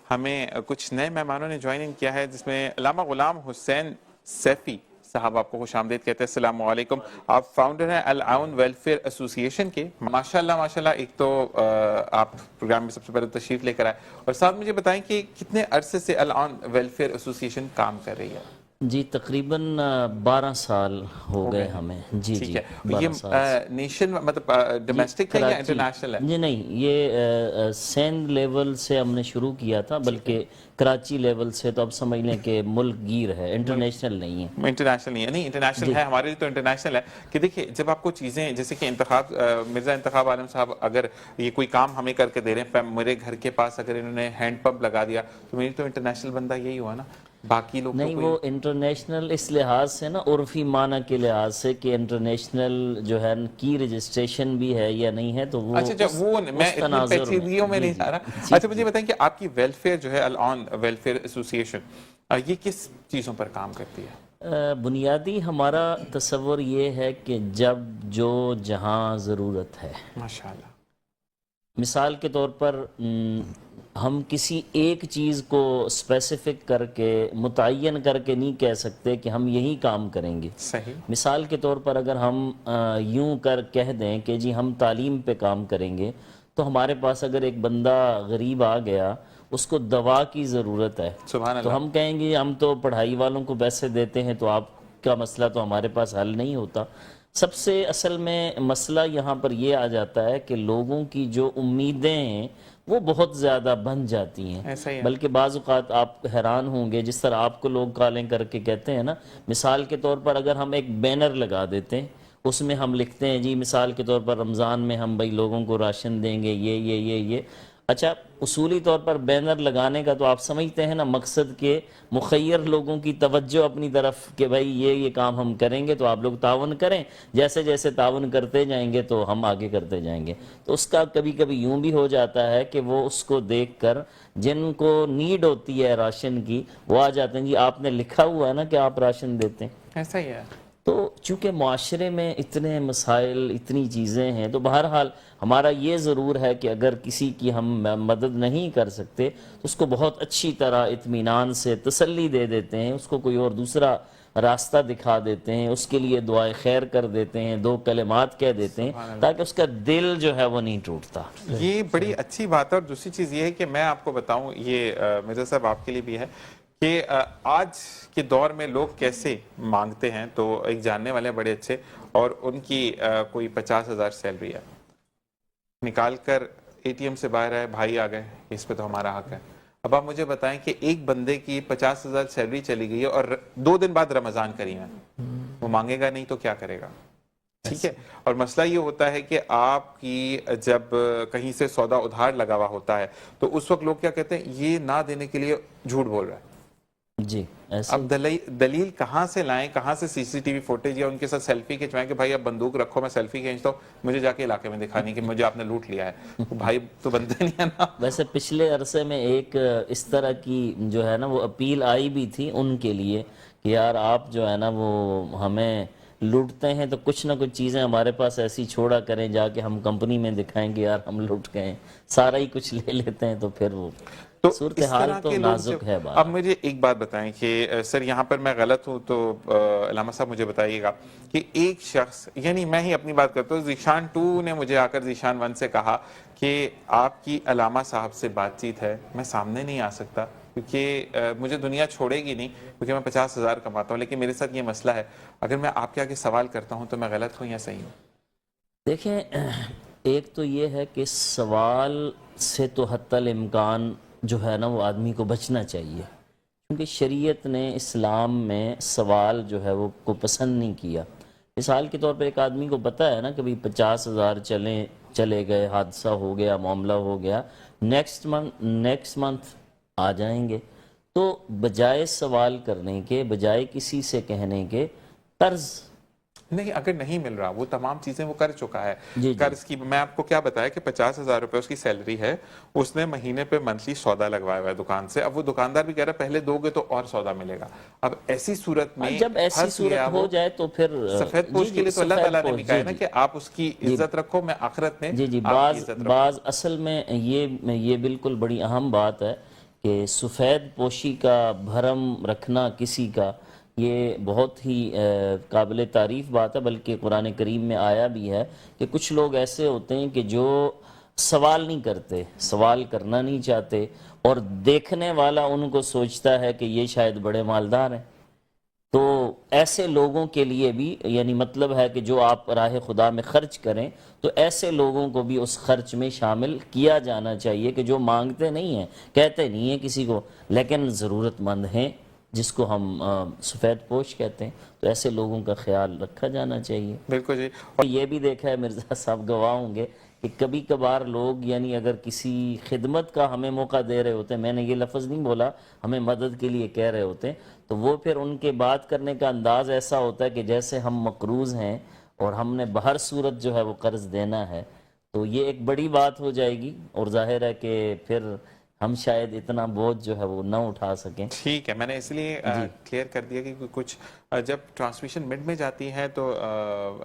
ہمیں کچھ نئے مہمانوں نے جوائن ان کیا ہے، جس میں علامہ غلام حسین سیفی صاحب آپ کو خوش آمدید کہتے ہیں۔ السلام علیکم، آپ فاؤنڈر ہیں العون ویلفیئر ایسوسی ایشن کے۔ ماشاءاللہ ایک تو آپ پروگرام میں سب سے پہلے تشریف لے کر آئے، اور ساتھ مجھے بتائیں کہ کتنے عرصے سے العون ویلفیئر ایسوسی ایشن کام کر رہی ہے؟ جی تقریباً 12 سال ہو گئے ہمیں۔ جی ٹھیک جی ہے، 12 یہ سال نیشن مطلب ڈومیسٹک ہے یا کراچی انٹرنیشنل ہے؟ جی نہیں، یہ سندھ لیول سے ہم نے شروع کیا تھا، بلکہ کراچی لیول سے تو اب سمجھ لیں کہ ملک گیر ہے، انٹرنیشنل نہیں ہے۔ انٹرنیشنل نہیں ہے، نہیں انٹرنیشنل ہے، ہمارے لیے تو انٹرنیشنل ہے کہ دیکھیں جب آپ کو چیزیں جیسے کہ انتخاب مرزا انتخاب عالم صاحب اگر یہ کوئی کام ہمیں کر کے دے رہے ہیں، میرے گھر کے پاس اگر انہوں نے ہینڈ پمپ لگا دیا تو میری تو انٹرنیشنل بندہ یہی ہوا نا، باقی لوگ تو نہیں، کوئی وہ انٹرنیشنل اس لحاظ سے نا، عرفی معنی کے لحاظ سے کہ انٹرنیشنل جو ہے کی رجسٹریشن بھی ہے یا نہیں ہے، تو وہ اچھا وہ میں اتنی پیچیدگیوں میں نہیں جا رہا۔ اچھا مجھے بتائیں کہ آپ کی ویلفیئر جو ہے العون ویلفیئر ایسوسی ایشن یہ کس چیزوں پر کام کرتی ہے؟ بنیادی ہمارا تصور یہ ہے کہ جب جو جہاں ضرورت ہے، ماشاءاللہ، مثال کے طور پر ہم کسی ایک چیز کو اسپیسیفک کر کے متعین کر کے نہیں کہہ سکتے کہ ہم یہی کام کریں گے۔ صحیح، مثال کے طور پر اگر ہم یوں کہہ دیں کہ جی ہم تعلیم پہ کام کریں گے، تو ہمارے پاس اگر ایک بندہ غریب آ گیا، اس کو دوا کی ضرورت ہے، سبحان تو اللہ، ہم کہیں گے ہم تو پڑھائی والوں کو پیسے دیتے ہیں، تو آپ کا مسئلہ تو ہمارے پاس حل نہیں ہوتا۔ سب سے اصل میں مسئلہ یہاں پر یہ آ جاتا ہے کہ لوگوں کی جو امیدیں ہیں وہ بہت زیادہ بن جاتی ہیں، ایسا ہی ہے، بلکہ بعض اوقات آپ حیران ہوں گے جس طرح آپ کو لوگ کالیں کر کے کہتے ہیں نا، مثال کے طور پر اگر ہم ایک بینر لگا دیتے ہیں، اس میں ہم لکھتے ہیں جی مثال کے طور پر رمضان میں ہم بھائی لوگوں کو راشن دیں گے، یہ اچھا اصولی طور پر بینر لگانے کا تو آپ سمجھتے ہیں نا مقصد کے مخیر لوگوں کی توجہ اپنی طرف کہ بھائی یہ کام ہم کریں گے تو آپ لوگ تعاون کریں، جیسے جیسے تعاون کرتے جائیں گے تو ہم آگے کرتے جائیں گے۔ تو اس کا کبھی کبھی یوں بھی ہو جاتا ہے کہ وہ اس کو دیکھ کر جن کو نیڈ ہوتی ہے راشن کی، وہ آ جاتے ہیں جی آپ نے لکھا ہوا ہے نا کہ آپ راشن دیتے ہیں۔ ایسا ہی ہے، تو چونکہ معاشرے میں اتنے مسائل اتنی چیزیں ہیں، تو بہرحال ہمارا یہ ضرور ہے کہ اگر کسی کی ہم مدد نہیں کر سکتے تو اس کو بہت اچھی طرح اطمینان سے تسلی دے دیتے ہیں، اس کو کوئی اور دوسرا راستہ دکھا دیتے ہیں، اس کے لیے دعائے خیر کر دیتے ہیں، 2 کلمات کہہ دیتے ہیں تاکہ اس کا دل جو ہے وہ نہیں ٹوٹتا۔ یہ بڑی اچھی بات ہے۔ اور دوسری چیز یہ ہے کہ میں آپ کو بتاؤں، یہ مرزا صاحب آپ کے لیے بھی ہے کہ آج کے دور میں لوگ کیسے مانگتے ہیں، تو ایک جاننے والے بڑے اچھے، اور ان کی کوئی 50,000 سیلری ہے، نکال کر اے ٹی ایم سے باہر آئے، بھائی آ گئے، اس پہ تو ہمارا حق ہے۔ اب آپ مجھے بتائیں کہ ایک بندے کی 50,000 سیلری چلی گئی ہے اور 2 دن بعد رمضان کریم ہے، وہ مانگے گا نہیں تو کیا کرے گا؟ ٹھیک ہے، اور مسئلہ یہ ہوتا ہے کہ آپ کی جب کہیں سے سودا ادھار لگا ہوا ہوتا ہے تو اس وقت لوگ کیا کہتے ہیں، یہ نہ دینے کے لیے جھوٹ بول رہا ہے۔ جی ایسے اب دلیل کہاں سے لائیں، کہاں سے سی سی ٹی وی فوٹیج یا ان کے ساتھ سیلفی کھنچوائیں کہ بھائی اب بندوق رکھو میں سیلفی کھینچتا ہوں، مجھے جا کے علاقے میں دکھانی کہ مجھے آپ نے لوٹ لیا ہے، بھائی تو بندے نہیں ہے نا۔ ویسے پچھلے عرصے میں ایک اس طرح کی جو ہے نا وہ اپیل آئی بھی تھی ان کے لیے کہ یار آپ جو ہے نا وہ ہمیں لوٹتے ہیں تو کچھ نہ کچھ چیزیں ہمارے پاس ایسی چھوڑا کریں، جا کے ہم کمپنی میں دکھائیں گے یار ہم لوٹ گئے ہیں، سارا ہی کچھ لے لیتے ہیں، تو پھر وہ تو اس صورتحال طرح تو کے لوگ نازک ہے اب بات۔ مجھے ایک بات بتائیں کہ سر یہاں پر میں غلط ہوں تو علامہ صاحب مجھے بتائیے گا کہ ایک شخص، یعنی میں ہی اپنی بات کرتا ہوں، ذیشان 2 نے مجھے آ کر ذیشان 1 سے کہا کہ آپ کی علامہ صاحب سے بات چیت ہے، میں سامنے نہیں آ سکتا کیونکہ مجھے دنیا چھوڑے گی نہیں، کیونکہ میں 50,000 کماتا ہوں، لیکن میرے ساتھ یہ مسئلہ ہے، اگر میں آپ کے آگے سوال کرتا ہوں تو میں غلط ہوں یا صحیح ہوں؟ دیکھیں ایک تو یہ ہے کہ سوال سے تو حتی الامکان جو ہے نا وہ آدمی کو بچنا چاہیے، کیونکہ شریعت نے اسلام میں سوال جو ہے وہ کو پسند نہیں کیا۔ مثال کے طور پر ایک آدمی کو پتہ ہے نا کہ بھئی 50,000 چلے گئے، حادثہ ہو گیا، معاملہ ہو گیا، نیکسٹ منتھ آ جائیں گے، تو بجائے سوال کرنے کے، بجائے کسی سے کہنے کے، قرض نہیں، اگر نہیں مل رہا، وہ تمام چیزیں وہ کر چکا ہے، جی قرض کی میں آپ کو کیا بتایا کہ 50,000 روپے اس کی سیلری ہے، اس نے مہینے پہ منتھلی سودا لگوایا ہوا ہے دکان سے، اب وہ دکاندار بھی کہہ رہا ہے پہلے دو گے تو اور سودا ملے گا، اب ایسی صورت میں جب ایسی پھنس صورت گیا ہو وہ جائے تو پھر سفید جی پوش کے جی لیے تو اللہ سفید تعالیٰ نے بھی پوش کہا ہے جی نا جی کہ آپ اس کی جی عزت رکھو، میں آخرت میں جی آپ کی عزت رکھوں۔ بعض اصل میں یہ بالکل بڑی اہم بات ہے کہ سفید پوشی کا بھرم رکھنا کسی کا یہ بہت ہی قابل تعریف بات ہے، بلکہ قرآن کریم میں آیا بھی ہے کہ کچھ لوگ ایسے ہوتے ہیں کہ جو سوال نہیں کرتے، سوال کرنا نہیں چاہتے، اور دیکھنے والا ان کو سوچتا ہے کہ یہ شاید بڑے مالدار ہیں۔ تو ایسے لوگوں کے لیے بھی یعنی مطلب ہے کہ جو آپ راہ خدا میں خرچ کریں تو ایسے لوگوں کو بھی اس خرچ میں شامل کیا جانا چاہیے کہ جو مانگتے نہیں ہیں، کہتے نہیں ہیں کسی کو، لیکن ضرورت مند ہیں، جس کو ہم سفید پوش کہتے ہیں، تو ایسے لوگوں کا خیال رکھا جانا چاہیے۔ بالکل جی۔ اور یہ بھی دیکھا ہے مرزا صاحب گواہ ہوں گے کہ کبھی کبھار لوگ یعنی اگر کسی خدمت کا ہمیں موقع دے رہے ہوتے ہیں، میں نے یہ لفظ نہیں بولا، ہمیں مدد کے لیے کہہ رہے ہوتے ہیں، تو وہ پھر ان کے بات کرنے کا انداز ایسا ہوتا ہے کہ جیسے ہم مقروض ہیں اور ہم نے بہر صورت جو ہے وہ قرض دینا ہے، تو یہ ایک بڑی بات ہو جائے گی، اور ظاہر ہے کہ پھر ہم شاید اتنا بوجھ جو ہے وہ نہ اٹھا سکیں۔ ٹھیک ہے، میں نے اس لیے کلیئر کر دیا کہ کچھ جب ٹرانسمیشن مڈ میں جاتی ہے تو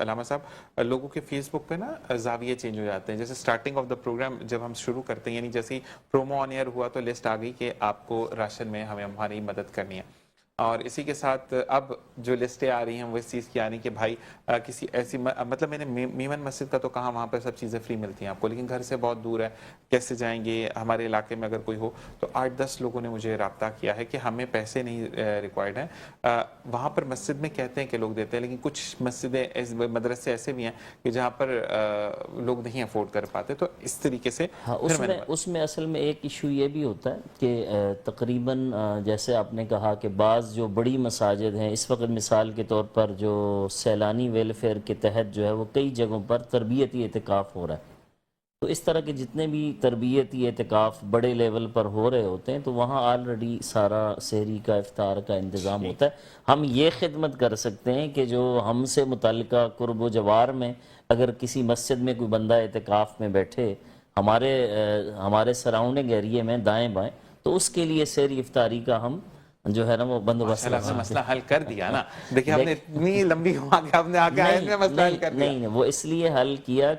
علامہ صاحب لوگوں کے فیس بک پہ نا زاویے چینج ہو جاتے ہیں۔ جیسے سٹارٹنگ آف دا پروگرام جب ہم شروع کرتے ہیں، یعنی جیسے پرومو آن ایئر ہوا تو لسٹ آ گئی کہ آپ کو راشن میں ہمیں ہماری مدد کرنی ہے، اور اسی کے ساتھ اب جو لسٹیں آ رہی ہیں وہ اس چیز کی آ رہی ہیں کہ بھائی کسی ایسی مطلب میں نے میمن مسجد کا تو کہا وہاں پہ سب چیزیں فری ملتی ہیں آپ کو، لیکن گھر سے بہت دور ہے، کیسے جائیں گے؟ ہمارے علاقے میں اگر کوئی ہو تو 8-10 لوگوں نے مجھے رابطہ کیا ہے کہ ہمیں پیسے نہیں ریکوائرڈ ہیں، وہاں پر مسجد میں کہتے ہیں کہ لوگ دیتے ہیں، لیکن کچھ مسجدیں مدرسے ایسے بھی ہیں کہ جہاں پر لوگ نہیں افورڈ کر پاتے، تو اس طریقے سے ہاں، اس میں اصل میں ایک ایشو یہ بھی ہوتا ہے کہ تقریباً جیسے آپ نے کہا کہ بعض جو بڑی مساجد ہیں اس وقت مثال کے طور پر جو سیلانی ویلفیئر کے تحت جو ہے وہ کئی جگہوں پر تربیتی اعتکاف ہو رہا ہے، تو اس طرح کے جتنے بھی تربیتی اعتکاف بڑے لیول پر ہو رہے ہوتے ہیں تو وہاں آلریڈی سارا سحری کا افطار کا انتظام ہوتا ہے۔ ہم یہ خدمت کر سکتے ہیں کہ جو ہم سے متعلقہ قرب و جوار میں اگر کسی مسجد میں کوئی بندہ اعتکاف میں بیٹھے ہمارے سراؤنڈنگ ایریے میں دائیں بائیں، تو اس کے لیے سحری افطاری کا ہم جو ہے نا وہ بندوبست آپ نے مسئلہ حل کر دیا نا، دیکھیں آپ نے اتنی لمبی ہوا کہ آپ نے آگے آئے میں مسئلہ حل کر دیا۔ نہیں، وہ اس لیے حل کیا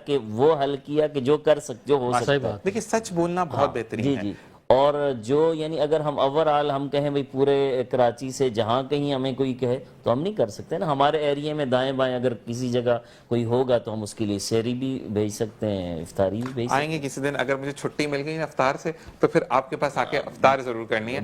کہ جو کر سکتے جو ہو سکتا ہے۔ دیکھیں سچ بولنا بہت بہترین ہے۔ جی، اور جو یعنی اگر ہم اوورآل ہم کہیں بھئی پورے کراچی سے جہاں کہیں ہمیں کوئی کہے تو ہم نہیں کر سکتے نا، ہمارے ایریے میں دائیں بائیں اگر کسی جگہ کوئی ہوگا تو ہم اس کے لیے سحری بھی بھیج سکتے ہیں، افطاری بھی بھیج سکتے ہیں۔ آئیں گے کسی دن، اگر مجھے چھٹی مل گئی نا افطار سے تو پھر آپ کے پاس آ کے افطار ضرور کرنی ہے۔